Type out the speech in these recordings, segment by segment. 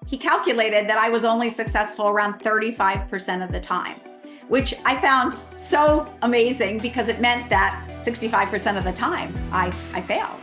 he calculated that I was only successful around 35% of the time, which I found so amazing because it meant that 65% of the time I failed.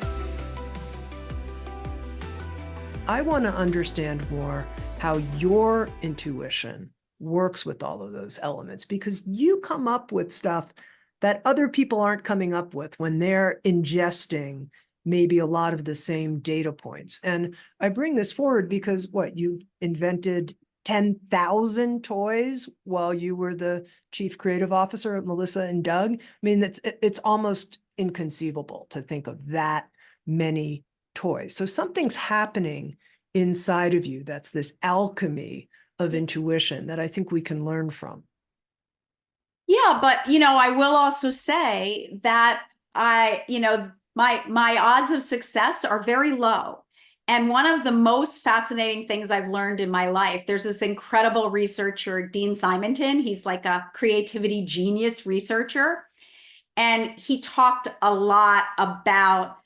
I want to understand more how your intuition works with all of those elements, because you come up with stuff that other people aren't coming up with when they're ingesting maybe a lot of the same data points. And I bring this forward because you've invented 10,000 toys while you were the chief creative officer at Melissa and Doug. I mean, it's almost inconceivable to think of that many toys. So something's happening inside of you that's this alchemy of intuition that I think we can learn from. Yeah, but I will also say that my odds of success are very low. And one of the most fascinating things I've learned in my life, there's this incredible researcher, Dean Simonton. He's like a creativity genius researcher. And he talked a lot about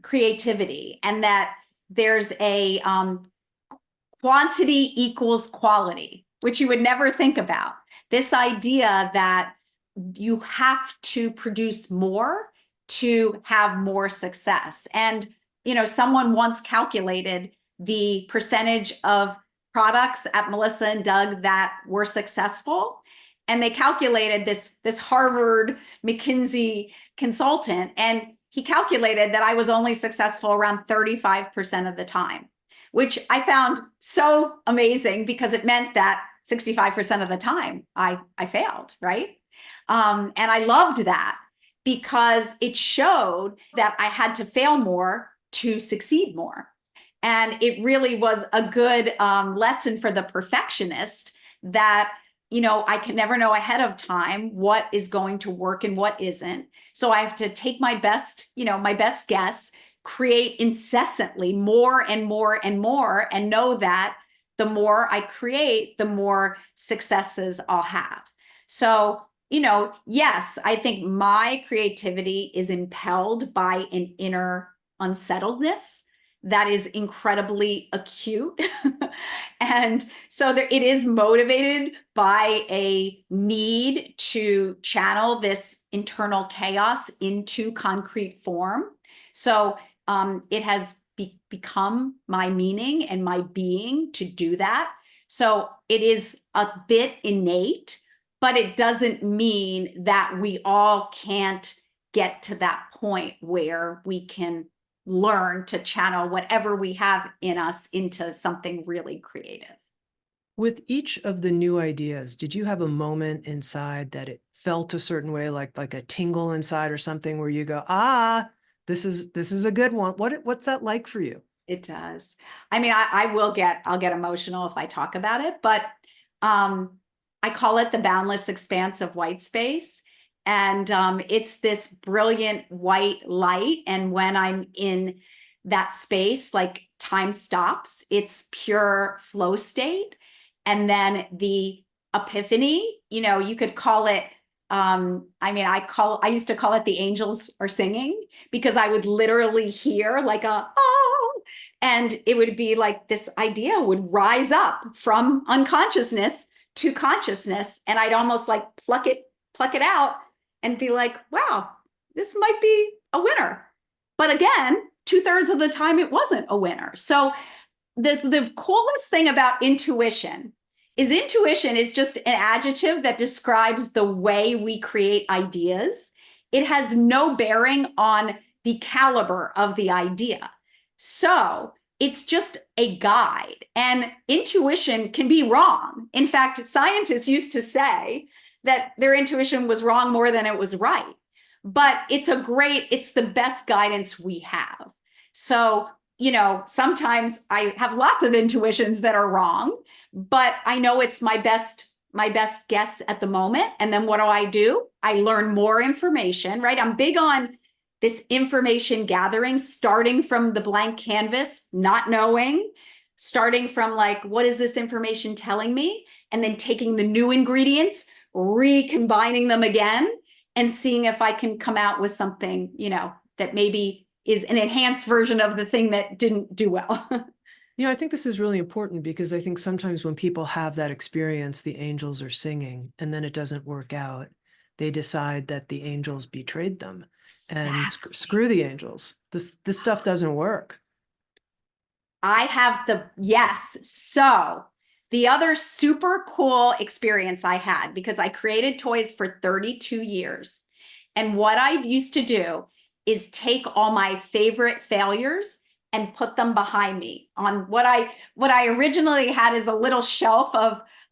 creativity and that there's a quantity equals quality, which you would never think about. This idea that you have to produce more to have more success. And, someone once calculated the percentage of products at Melissa and Doug that were successful. And they calculated this Harvard McKinsey consultant, and he calculated that I was only successful around 35% of the time, which I found so amazing because it meant that 65% of the time I failed, right? And I loved that because it showed that I had to fail more to succeed more. And it really was a good lesson for the perfectionist that, I can never know ahead of time what is going to work and what isn't. So I have to take my best guess, create incessantly more and more and more, and know that the more I create, the more successes I'll have. So, yes, I think my creativity is impelled by an inner unsettledness that is incredibly acute. And so it is motivated by a need to channel this internal chaos into concrete form. So it has become my meaning and my being to do that. So it is a bit innate, but it doesn't mean that we all can't get to that point where we can learn to channel whatever we have in us into something really creative. With each of the new ideas, did you have a moment inside that it felt a certain way, like a tingle inside or something, where you go, this is a good one? What's that like for you? It does. I mean, I'll get emotional if I talk about it, but I call it the boundless expanse of white space. And it's this brilliant white light. And when I'm in that space, like time stops, it's pure flow state. And then the epiphany, you could call it, I used to call it the angels are singing, because I would literally hear like and it would be like this idea would rise up from unconsciousness to consciousness. And I'd almost like pluck it out and be like, wow, this might be a winner. But again, 2/3 of the time it wasn't a winner. So the coolest thing about intuition is just an adjective that describes the way we create ideas. It has no bearing on the caliber of the idea. So it's just a guide, and intuition can be wrong. In fact, scientists used to say that their intuition was wrong more than it was right. But it's the best guidance we have. So, sometimes I have lots of intuitions that are wrong, but I know it's my best guess at the moment. And then what do? I learn more information, right? I'm big on this information gathering, starting from the blank canvas, not knowing, starting from like, what is this information telling me? And then taking the new ingredients, recombining them again, and seeing if I can come out with something, that maybe is an enhanced version of the thing that didn't do well. You know, I think this is really important because I think sometimes when people have that experience, the angels are singing, and then it doesn't work out. They decide that the angels betrayed them, and Exactly. screw the angels. This stuff doesn't work. I have yes. So the other super cool experience I had, because I created toys for 32 years. And what I used to do is take all my favorite failures and put them behind me on what I originally had is a little shelf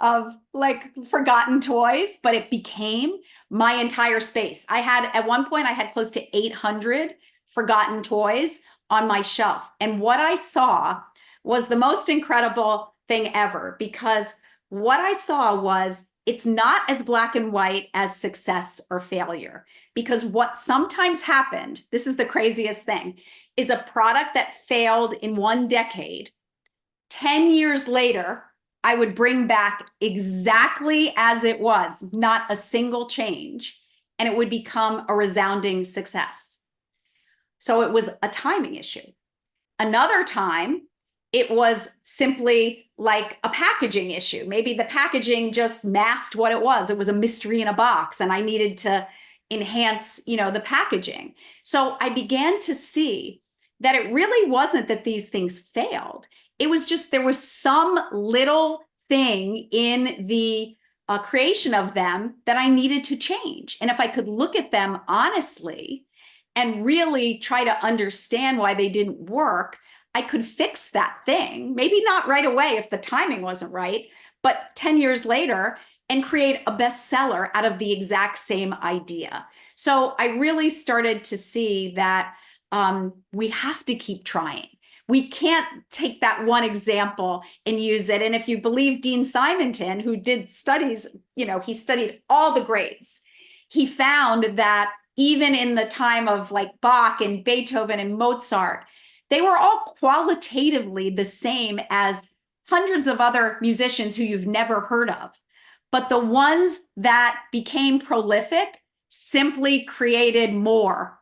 of like forgotten toys, but it became my entire space. I had at one point I had close to 800 forgotten toys on my shelf. And what I saw was the most incredible thing ever, because what I saw was it's not as black and white as success or failure. Because what sometimes happened, this is the craziest thing, is a product that failed in 1 decade, 10 years later, I would bring back exactly as it was, not a single change, and it would become a resounding success. So it was a timing issue. Another time, it was simply like a packaging issue. Maybe the packaging just masked what it was. It was a mystery in a box, and I needed to enhance, the packaging. So I began to see that it really wasn't that these things failed. It was just there was some little thing in the creation of them that I needed to change. And if I could look at them honestly and really try to understand why they didn't work, I could fix that thing. Maybe not right away if the timing wasn't right, but 10 years later, and create a bestseller out of the exact same idea. So I really started to see that we have to keep trying. We can't take that one example and use it. And if you believe Dean Simonton, who did studies, he studied all the greats, he found that even in the time of like Bach and Beethoven and Mozart, they were all qualitatively the same as hundreds of other musicians who you've never heard of. But the ones that became prolific simply created more.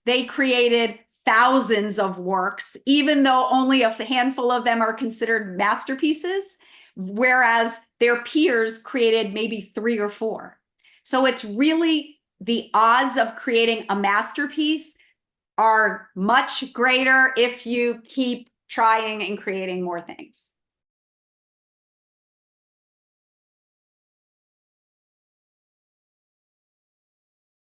They created thousands of works, even though only a handful of them are considered masterpieces, whereas their peers created maybe 3 or 4. So it's really the odds of creating a masterpiece are much greater if you keep trying and creating more things.